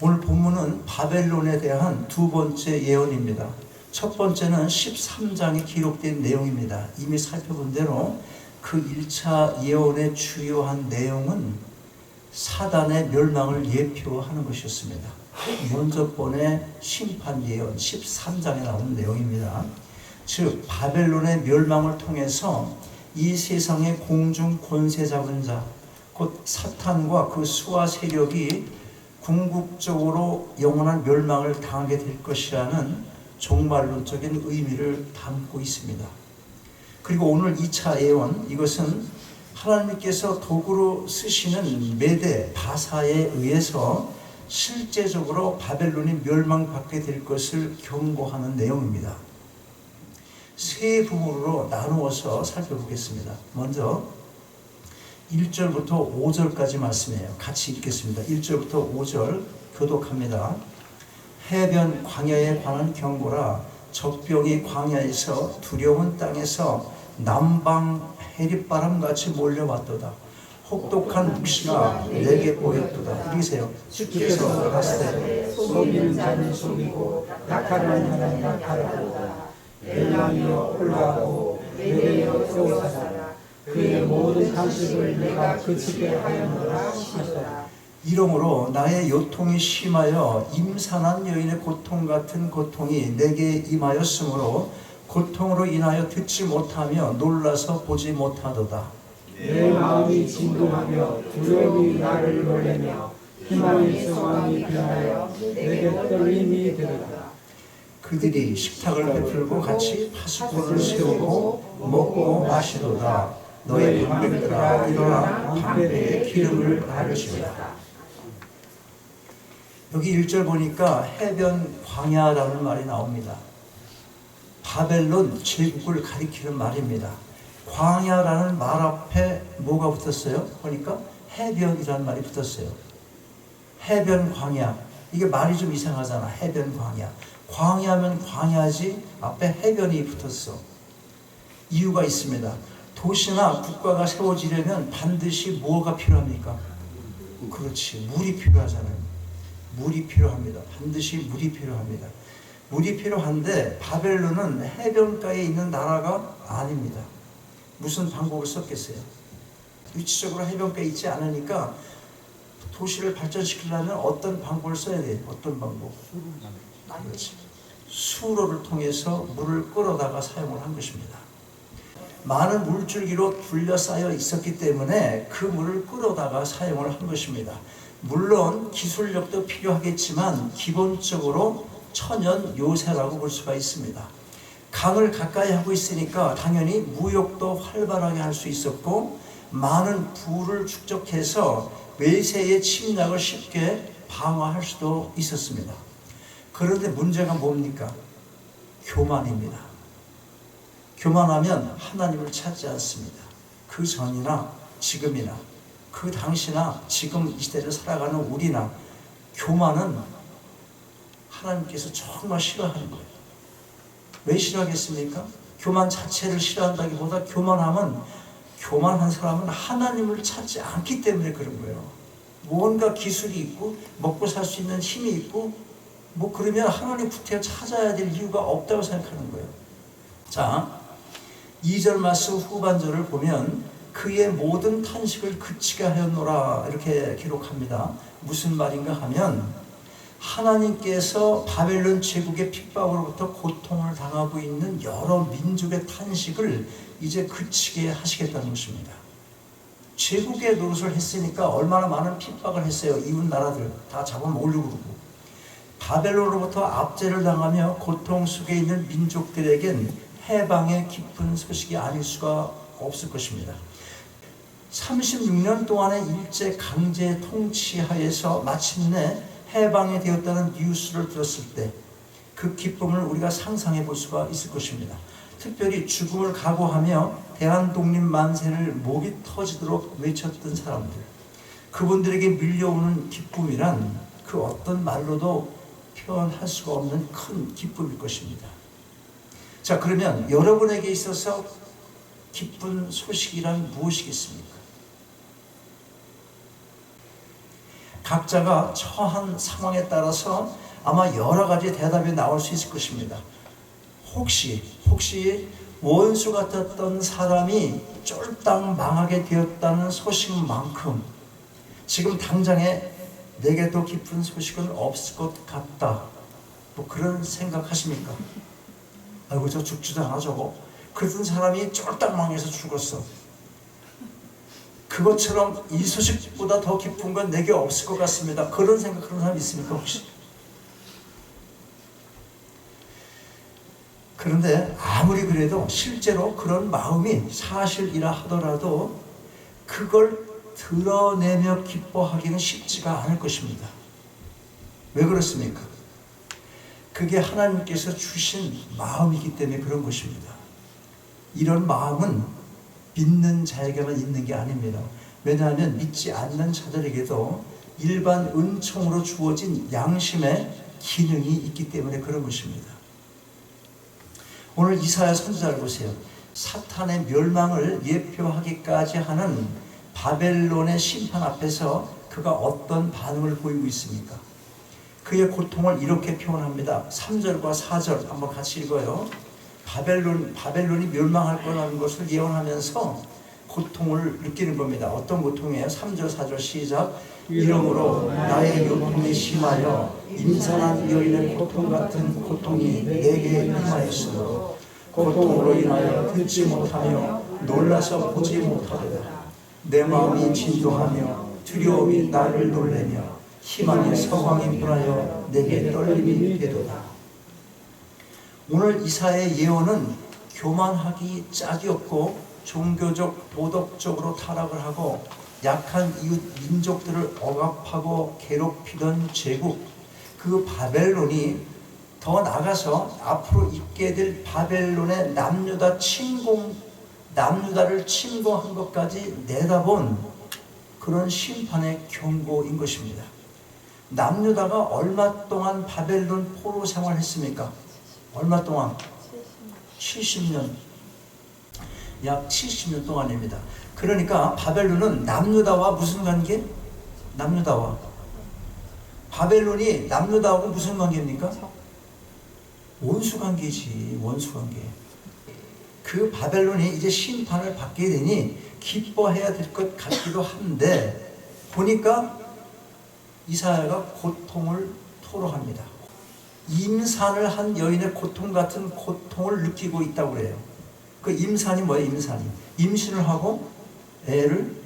오늘 본문은 바벨론에 대한 두 번째 예언입니다. 첫 번째는 13장에 기록된 내용입니다. 이미 살펴본 대로 그 1차 예언의 주요한 내용은 사단의 멸망을 예표하는 것이었습니다. 먼저 번의 심판 예언 13장에 나오는 내용입니다. 즉 바벨론의 멸망을 통해서 이 세상의 공중 권세 잡은 자, 곧 사탄과 그 수하 세력이 궁극적으로 영원한 멸망을 당하게 될 것이라는 종말론적인 의미를 담고 있습니다. 그리고 오늘 2차 예언, 이것은 하나님께서 도구로 쓰시는 메대 바사에 의해서 실제적으로 바벨론이 멸망받게 될 것을 경고하는 내용입니다. 세 부분으로 나누어서 살펴보겠습니다. 먼저 1절부터 5절까지 말씀이에요. 같이 읽겠습니다. 1절부터 5절 교독합니다. 해변 광야에 관한 경고라. 적병이 광야에서 두려운 땅에서 남방 해릿바람같이 몰려왔도다. 혹독한 묵시가 내게 보였도다. 읽으세요. 주께서 가시되 속이는 자는 속이고 약탈하는 자는 약탈하도다. 엘람이여 올라오고 내게로 세우사라. 그의 모든 탄식을 내가 그치게 하였노라 하시더라. 이러므로 나의 요통이 심하여 임산한 여인의 고통 같은 고통이 내게 임하였으므로 고통으로 인하여 듣지 못하며 놀라서 보지 못하도다. 내 마음이 진동하며 두려움이 나를 놀래며 희망의 소망이 변하여 내게 떨림이 되도다. 그들이 식탁을 베풀고 같이 파수꾼을 세우고 먹고 마시도다. 너의 방백들아 일어나 방백에 기름을 바르시오다. 여기 1절 보니까 해변 광야라는 말이 나옵니다. 바벨론 제국을 가리키는 말입니다. 광야라는 말 앞에 뭐가 붙었어요? 보니까 해변이라는 말이 붙었어요. 해변 광야. 이게 말이 좀 이상하잖아. 해변 광야. 광야면 광야지 앞에 해변이 붙었어. 이유가 있습니다. 도시나 국가가 세워지려면 반드시 뭐가 필요합니까? 그렇지. 물이 필요하잖아요. 물이 필요합니다. 반드시 물이 필요합니다. 물이 필요한데 바벨론은 해변가에 있는 나라가 아닙니다. 무슨 방법을 썼겠어요? 위치적으로 해변가에 있지 않으니까 도시를 발전시키려면 어떤 방법을 써야 돼요? 어떤 방법? 그렇지. 수로를 통해서 물을 끌어다가 사용을 한 것입니다. 많은 물줄기로 둘러싸여 있었기 때문에 그 물을 끌어다가 사용을 한 것입니다. 물론 기술력도 필요하겠지만 기본적으로 천연 요새라고 볼 수가 있습니다. 강을 가까이 하고 있으니까 당연히 무역도 활발하게 할 수 있었고 많은 부를 축적해서 외세의 침략을 쉽게 방어할 수도 있었습니다. 그런데 문제가 뭡니까? 교만입니다. 교만하면 하나님을 찾지 않습니다. 그 전이나 지금이나 그 당시나 지금 이 시대를 살아가는 우리나 교만은 하나님께서 정말 싫어하는 거예요. 왜 싫어하겠습니까? 교만 자체를 싫어한다기보다 교만한 사람은 하나님을 찾지 않기 때문에 그런 거예요. 뭔가 기술이 있고 먹고 살 수 있는 힘이 있고 그러면 하나님 구태여 찾아야 될 이유가 없다고 생각하는 거예요. 자, 2절 말씀 후반절을 보면 그의 모든 탄식을 그치게 하였노라 이렇게 기록합니다. 무슨 말인가 하면 하나님께서 바벨론 제국의 핍박으로부터 고통을 당하고 있는 여러 민족의 탄식을 이제 그치게 하시겠다는 것입니다. 제국의 노릇을 했으니까 얼마나 많은 핍박을 했어요. 이웃 나라들 다 잡아먹으려고 그러고 바벨론으로부터 압제를 당하며 고통 속에 있는 민족들에겐 해방의 깊은 소식이 아닐 수가 없을 것입니다. 36년 동안의 일제 강제 통치하에서 마침내 해방이 되었다는 뉴스를 들었을 때 그 기쁨을 우리가 상상해 볼 수가 있을 것입니다. 특별히 죽음을 각오하며 대한독립 만세를 목이 터지도록 외쳤던 사람들, 그분들에게 밀려오는 기쁨이란 그 어떤 말로도 표현할 수가 없는 큰 기쁨일 것입니다. 자, 그러면 여러분에게 있어서 기쁜 소식이란 무엇이겠습니까? 각자가 처한 상황에 따라서 아마 여러 가지 대답이 나올 수 있을 것입니다. 혹시 원수 같았던 사람이 쫄딱 망하게 되었다는 소식만큼 지금 당장에 내게 더 깊은 소식은 없을 것 같다, 뭐 그런 생각하십니까? 아이고 저 죽지도 않아 저거. 그런 사람이 쫄딱 망해서 죽었어. 그것처럼 이 소식보다 더 깊은 건 내게 없을 것 같습니다. 그런 생각하는 사람 있습니까 혹시? 그런데 아무리 그래도 실제로 그런 마음이 사실이라 하더라도 그걸 드러내며 기뻐하기는 쉽지가 않을 것입니다. 왜 그렇습니까? 그게 하나님께서 주신 마음이기 때문에 그런 것입니다. 이런 마음은 믿는 자에게만 있는 게 아닙니다. 왜냐하면 믿지 않는 자들에게도 일반 은총으로 주어진 양심의 기능이 있기 때문에 그런 것입니다. 오늘 이사야 선지자를 보세요. 사탄의 멸망을 예표하기까지 하는 바벨론의 심판 앞에서 그가 어떤 반응을 보이고 있습니까? 그의 고통을 이렇게 표현합니다. 3절과 4절 한번 같이 읽어요. 바벨론이 멸망할 거라는 것을 예언하면서 고통을 느끼는 겁니다. 어떤 고통이에요? 3절 4절 시작. 이러므로 나의 고통이 심하여 임산한 여인의 고통 같은 고통이 내게 임하였으므로 고통으로 인하여 듣지 못하며 놀라서 보지 못하리라. 내 마음이 진동하며 두려움이 나를 놀래며 희망의 서광이 불하여 내게 떨림이 되도다. 오늘 이사야의 예언은 교만하기 짝이 없고 종교적 도덕적으로 타락을 하고 약한 이웃 민족들을 억압하고 괴롭히던 제국 그 바벨론이 더 나아가서 앞으로 있게 될 바벨론의 남유다를 침공한 것까지 내다본 그런 심판의 경고인 것입니다. 남유다가 얼마 동안 바벨론 포로 생활했습니까? 얼마 동안? 70년. 약 70년 동안입니다. 그러니까 바벨론은 남유다와 무슨 관계? 남유다와 바벨론이 남유다하고 무슨 관계입니까? 원수 관계지. 원수 관계. 그 바벨론이 이제 심판을 받게 되니 기뻐해야 될 것 같기도 한데 보니까 이사야가 고통을 토로합니다. 임산을 한 여인의 고통 같은 고통을 느끼고 있다고 그래요. 그 임산이 뭐예요? 임산이 임신을 하고 애를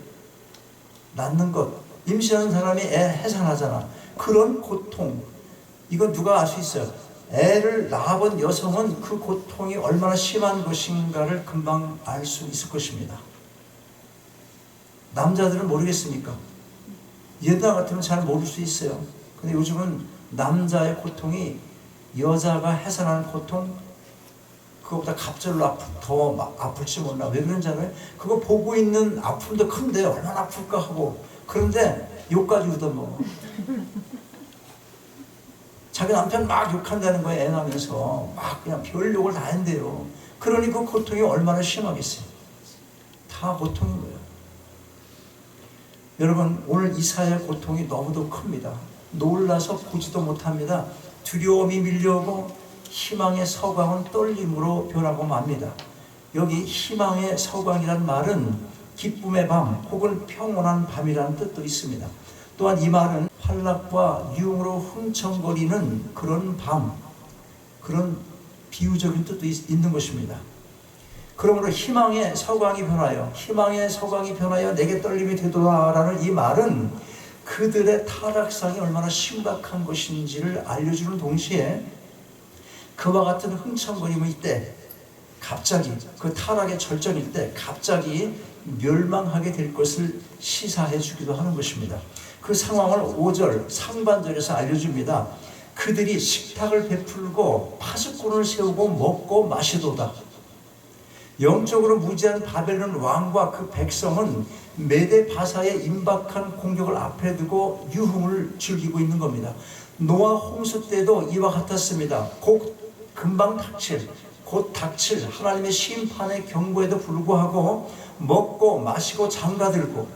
낳는 것. 임신하는 사람이 애 해산하잖아. 그런 고통, 이거 누가 알 수 있어요? 애를 낳아본 여성은 그 고통이 얼마나 심한 것인가를 금방 알 수 있을 것입니다. 남자들은 모르겠습니까? 옛날 같으면 잘 모를 수 있어요. 근데 요즘은 남자의 고통이 여자가 해산하는 고통, 그거보다 갑절로 더 아플지 몰라. 왜 그런지 알아요? 그거 보고 있는 아픔도 큰데 얼마나 아플까 하고, 그런데 욕까지 얻어먹어. 자기 남편 막 욕한다는 거예요. 애 낳으면서 막 그냥 별 욕을 다 한대요. 그러니 그 고통이 얼마나 심하겠어요. 다 고통인 거예요. 여러분, 오늘 이사야의 고통이 너무도 큽니다. 놀라서 보지도 못합니다. 두려움이 밀려오고 희망의 서광은 떨림으로 변하고 맙니다. 여기 희망의 서광이란 말은 기쁨의 밤 혹은 평온한 밤이라는 뜻도 있습니다. 또한 이 말은 환락과 유흥으로 흥청거리는 그런 밤, 그런 비유적인 뜻도 있는 것입니다. 그러므로 희망의 서광이 변하여 내게 떨림이 되도다라는 이 말은 그들의 타락상이 얼마나 심각한 것인지를 알려주는 동시에 그와 같은 흥청거림의 때 갑자기 그 타락의 절정일 때 갑자기 멸망하게 될 것을 시사해 주기도 하는 것입니다. 그 상황을 5절 상반절에서 알려줍니다. 그들이 식탁을 베풀고 파수꾼을 세우고 먹고 마시도다. 영적으로 무지한 바벨론 왕과 그 백성은 메데 바사의 임박한 공격을 앞에 두고 유흥을 즐기고 있는 겁니다. 노아 홍수 때도 이와 같았습니다. 곧 닥칠 하나님의 심판의 경고에도 불구하고 먹고 마시고 장가들고,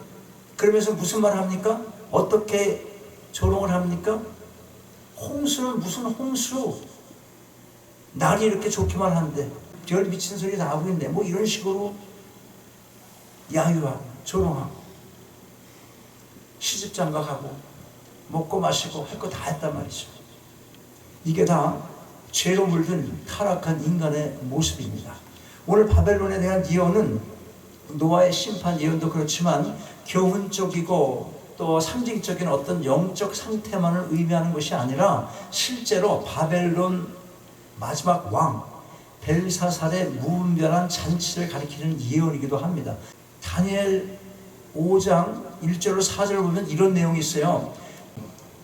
그러면서 무슨 말을 합니까? 어떻게 조롱을 합니까? 홍수는 무슨 홍수? 날이 이렇게 좋기만 한데 별 미친 소리 나오고 있네. 뭐 이런 식으로 야유하고 조롱하고 시집장가가고 먹고 마시고 할 거 다 했단 말이죠. 이게 다 죄로 물든 타락한 인간의 모습입니다. 오늘 바벨론에 대한 예언은 노아의 심판 예언도 그렇지만 교훈적이고 또 상징적인 어떤 영적 상태만을 의미하는 것이 아니라 실제로 바벨론 마지막 왕 벨사살의 무분별한 잔치를 가리키는 예언이기도 합니다. 다니엘 5장 1절로 4절을 보면 이런 내용이 있어요.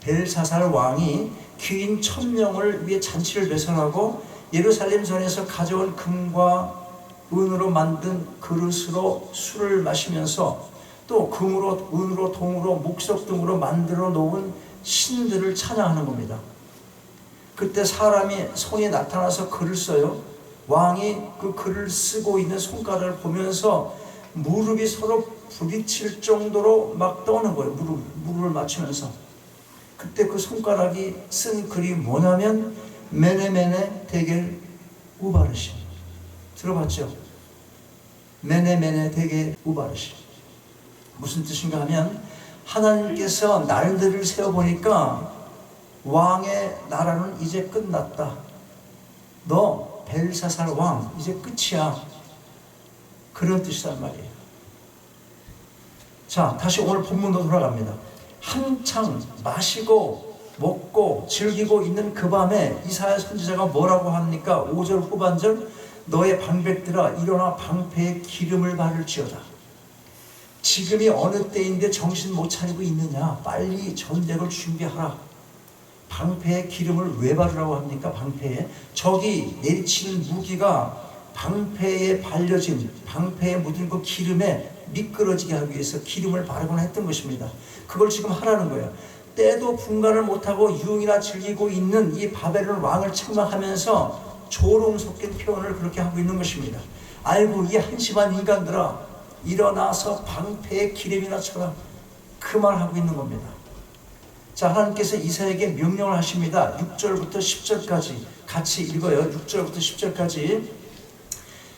벨사살 왕이 귀인 1000명을 위해 잔치를 배설하고 예루살렘 전에서 가져온 금과 은으로 만든 그릇으로 술을 마시면서 또 금으로 은으로 동으로 목석 등으로 만들어 놓은 신들을 찬양하는 겁니다. 그때 사람이 손이 나타나서 글을 써요. 왕이 그 글을 쓰고 있는 손가락을 보면서 무릎이 서로 부딪힐 정도로 막 떠는 거예요. 무릎을 맞추면서. 그때 그 손가락이 쓴 글이 뭐냐면 메네메네 데겔 우바르시. 들어봤죠? 메네메네 데겔 우바르시. 무슨 뜻인가 하면 하나님께서 날들을 세어보니까 왕의 나라는 이제 끝났다. 너 벨사살 왕 이제 끝이야. 그런 뜻이란 말이에요. 자, 다시 오늘 본문으로 돌아갑니다. 한창 마시고 먹고 즐기고 있는 그 밤에 이사야 선지자가 뭐라고 합니까? 5절 후반절 너의 방백들아 일어나 방패에 기름을 바를지어다. 지금이 어느 때인데 정신 못 차리고 있느냐? 빨리 전쟁을 준비하라. 방패에 기름을 왜 바르라고 합니까? 방패에 적이 내리치는 무기가 방패에 발려진 방패에 묻은 그 기름에 미끄러지게 하기 위해서 기름을 바르거나 했던 것입니다. 그걸 지금 하라는 거예요. 때도 분간을 못하고 유흥이나 즐기고 있는 이 바벨론 왕을 책망하면서 조롱 섞인 표현을 그렇게 하고 있는 것입니다. 아이고 이 한심한 인간들아 일어나서 방패에 기름이나 쳐라. 그 말 하고 있는 겁니다. 자, 하나님께서 이사야에게 명령을 하십니다. 6절부터 10절까지 같이 읽어요. 6절부터 10절까지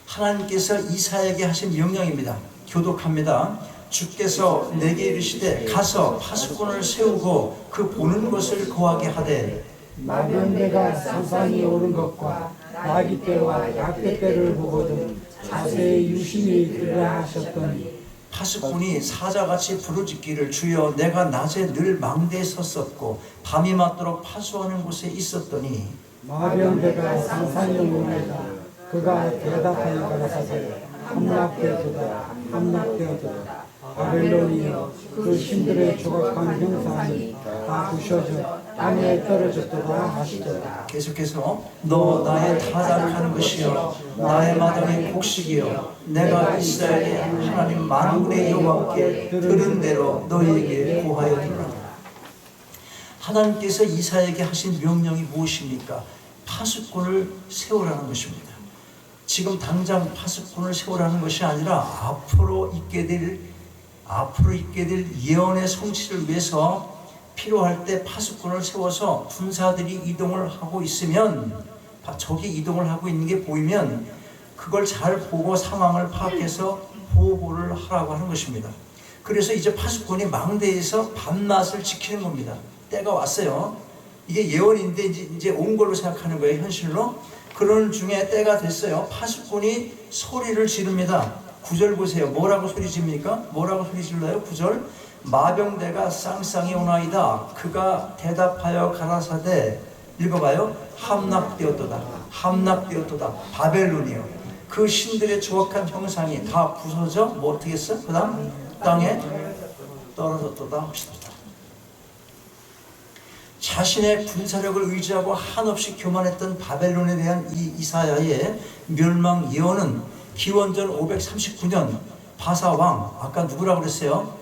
하나님께서 이사야에게 하신 명령입니다. 교독합니다. 주께서 내게 이르시되 가서 파수꾼을 세우고 그 보는 것을 거하게 하되 마병대가 산산이 오른 것과 나귀 때와 약대 때를 보거든 자세히 유심히 들으라 하셨더니 파수꾼이 사자같이 부르짖기를 주여 내가 낮에 늘 망대에 섰었고 밤이 맞도록 파수하는 곳에 있었더니 마병대가 산산이 오르다 그가 대답하여 가라사대 함락되었도다 함락되었도다 바벨론이여 그 신들의 조각한 형상이 다 부셔져 땅에 떨어졌도다 하시도다. 계속해서 너 나의 타작하는 것이여 나의 마당의 곡식이여 내가 이스라엘의 하나님 만군의 여호와께 들은 대로 너희에게 고하여 들으라. 하나님께서 이사야에게 하신 명령이 무엇입니까? 파수꾼을 세우라는 것입니다. 지금 당장 파수꾼을 세우라는 것이 아니라 앞으로 있게 될 예언의 성취를 위해서 필요할 때 파수꾼을 세워서 군사들이 이동을 하고 있으면 적이 이동을 하고 있는 게 보이면 그걸 잘 보고 상황을 파악해서 보고를 하라고 하는 것입니다. 그래서 이제 파수꾼이 망대에서 밤낮을 지키는 겁니다. 때가 왔어요. 이게 예언인데 이제 온 걸로 생각하는 거예요. 현실로. 그런 중에 때가 됐어요. 파수꾼이 소리를 지릅니다. 9절 보세요. 뭐라고 소리 지릅니까? 뭐라고 소리 질러요? 9절 마병대가 쌍쌍이 오나이다. 그가 대답하여 가라사대 읽어봐요. 함락되었도다. 함락되었도다. 바벨론이요. 그 신들의 조악한 형상이 다 부서져 뭐 어떻게 했어? 그 다음 땅에 떨어졌도다 하시도다. 자신의 군사력을 의지하고 한없이 교만했던 바벨론에 대한 이 이사야의 멸망 예언은 기원전 539년 바사 왕, 아까 누구라고 그랬어요?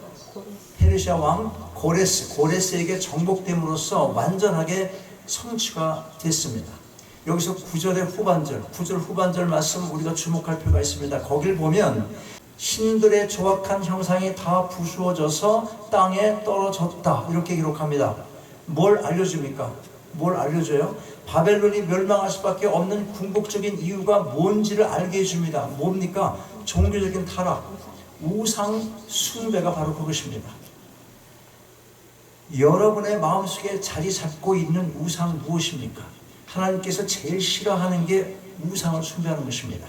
페르시아 왕 고레스에게 정복됨으로써 완전하게 성취가 됐습니다. 여기서 9절 후반절 말씀 우리가 주목할 필요가 있습니다. 거길 보면 신들의 조악한 형상이 다 부수어져서 땅에 떨어졌다 이렇게 기록합니다. 뭘 알려줍니까? 뭘 알려줘요? 바벨론이 멸망할 수밖에 없는 궁극적인 이유가 뭔지를 알게 해줍니다. 뭡니까? 종교적인 타락, 우상 숭배가 바로 그것입니다. 여러분의 마음속에 자리 잡고 있는 우상 무엇입니까? 하나님께서 제일 싫어하는 게 우상을 숭배하는 것입니다.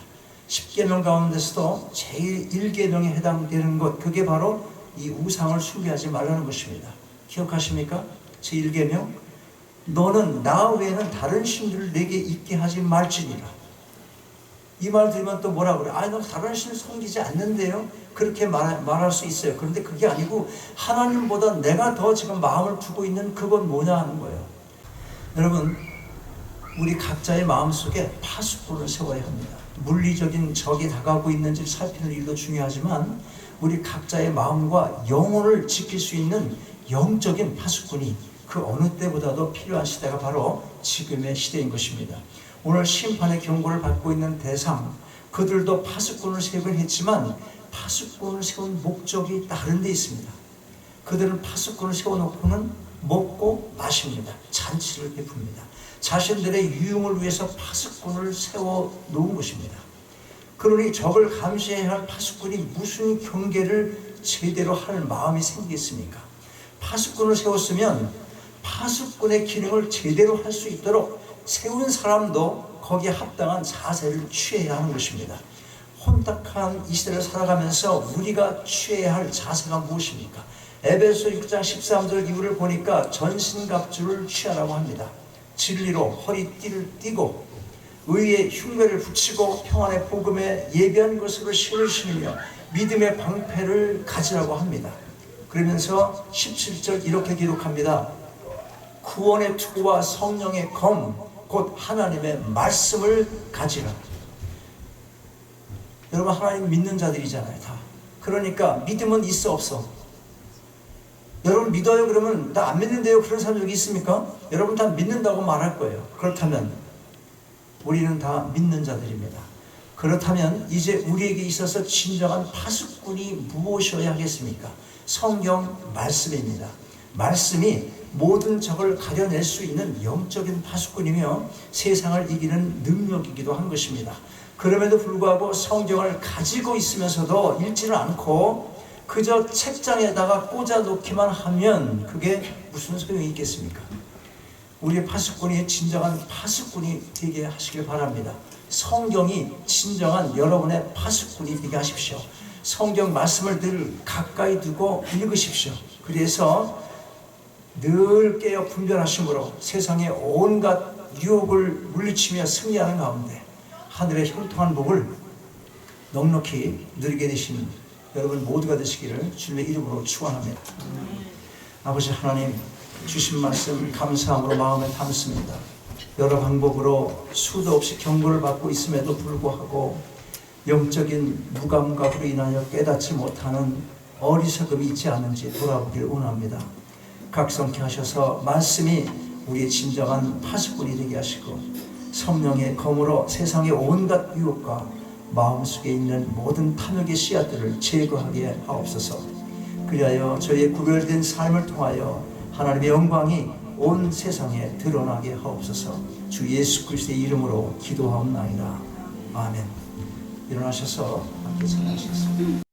10계명 가운데서도 제일 1계명에 해당되는 것, 그게 바로 이 우상을 숭배하지 말라는 것입니다. 기억하십니까? 제1계명, 너는 나 외에는 다른 신들을 내게 있게 하지 말지니라. 이 말 들으면 또 뭐라 그래? 너 다른 신을 섬기지 않는데요? 그렇게 말할 수 있어요. 그런데 그게 아니고 하나님보다 내가 더 지금 마음을 두고 있는 그건 뭐냐 하는 거예요. 여러분, 우리 각자의 마음속에 파수꾼을 세워야 합니다. 물리적인 적이 다가오고 있는지 살피는 일도 중요하지만 우리 각자의 마음과 영혼을 지킬 수 있는 영적인 파수꾼이 그 어느 때보다도 필요한 시대가 바로 지금의 시대인 것입니다. 오늘 심판의 경고를 받고 있는 대상, 그들도 파수꾼을 세우긴 했지만 파수꾼을 세운 목적이 다른 데 있습니다. 그들은 파수꾼을 세워놓고는 먹고 마십니다. 잔치를 베풉니다. 자신들의 유흥을 위해서 파수꾼을 세워놓은 것입니다. 그러니 적을 감시해야 할 파수꾼이 무슨 경계를 제대로 할 마음이 생기겠습니까? 파수꾼을 세웠으면 파수꾼의 기능을 제대로 할 수 있도록 세운 사람도 거기에 합당한 자세를 취해야 하는 것입니다. 혼탁한 이 시대를 살아가면서 우리가 취해야 할 자세가 무엇입니까? 에베소 6장 13절 이후를 보니까 전신갑주를 취하라고 합니다. 진리로 허리띠를 띠고 의의 흉배를 붙이고 평안의 복음에 예비한 것으로 신을 신으며 믿음의 방패를 가지라고 합니다. 그러면서 17절 이렇게 기록합니다. 구원의 투구와 성령의 검 곧 하나님의 말씀을 가지라. 여러분, 하나님 믿는 자들이잖아요, 다. 그러니까 믿음은 있어 없어? 여러분 믿어요? 그러면 나 안 믿는데요? 그런 사람 여기 있습니까? 여러분 다 믿는다고 말할 거예요. 그렇다면 우리는 다 믿는 자들입니다. 그렇다면 이제 우리에게 있어서 진정한 파수꾼이 무엇이어야 하겠습니까? 성경 말씀입니다. 말씀이 모든 적을 가려낼 수 있는 영적인 파수꾼이며 세상을 이기는 능력이기도 한 것입니다. 그럼에도 불구하고 성경을 가지고 있으면서도 읽지는 않고 그저 책장에다가 꽂아 놓기만 하면 그게 무슨 소용이 있겠습니까? 우리의 파수꾼이 진정한 파수꾼이 되게 하시길 바랍니다. 성경이 진정한 여러분의 파수꾼이 되게 하십시오. 성경 말씀을 늘 가까이 두고 읽으십시오. 그래서 늘 깨어 분별하심으로 세상의 온갖 유혹을 물리치며 승리하는 가운데 하늘의 형통한 복을 넉넉히 누리게 되시는 여러분 모두가 되시기를 주님의 이름으로 축원합니다. 아버지 하나님, 주신 말씀 감사함으로 마음에 담습니다. 여러 방법으로 수도 없이 경고를 받고 있음에도 불구하고 영적인 무감각으로 인하여 깨닫지 못하는 어리석음이 있지 않은지 돌아보길 원합니다. 각성케 하셔서 말씀이 우리의 진정한 파수꾼이 되게 하시고 성령의 검으로 세상의 온갖 유혹과 마음속에 있는 모든 탐욕의 씨앗들을 제거하게 하옵소서. 그리하여 저희의 구별된 삶을 통하여 하나님의 영광이 온 세상에 드러나게 하옵소서. 주 예수 그리스도의 이름으로 기도하옵나이다. 아멘. 일어나셔서 함께 찬양하시겠습니다.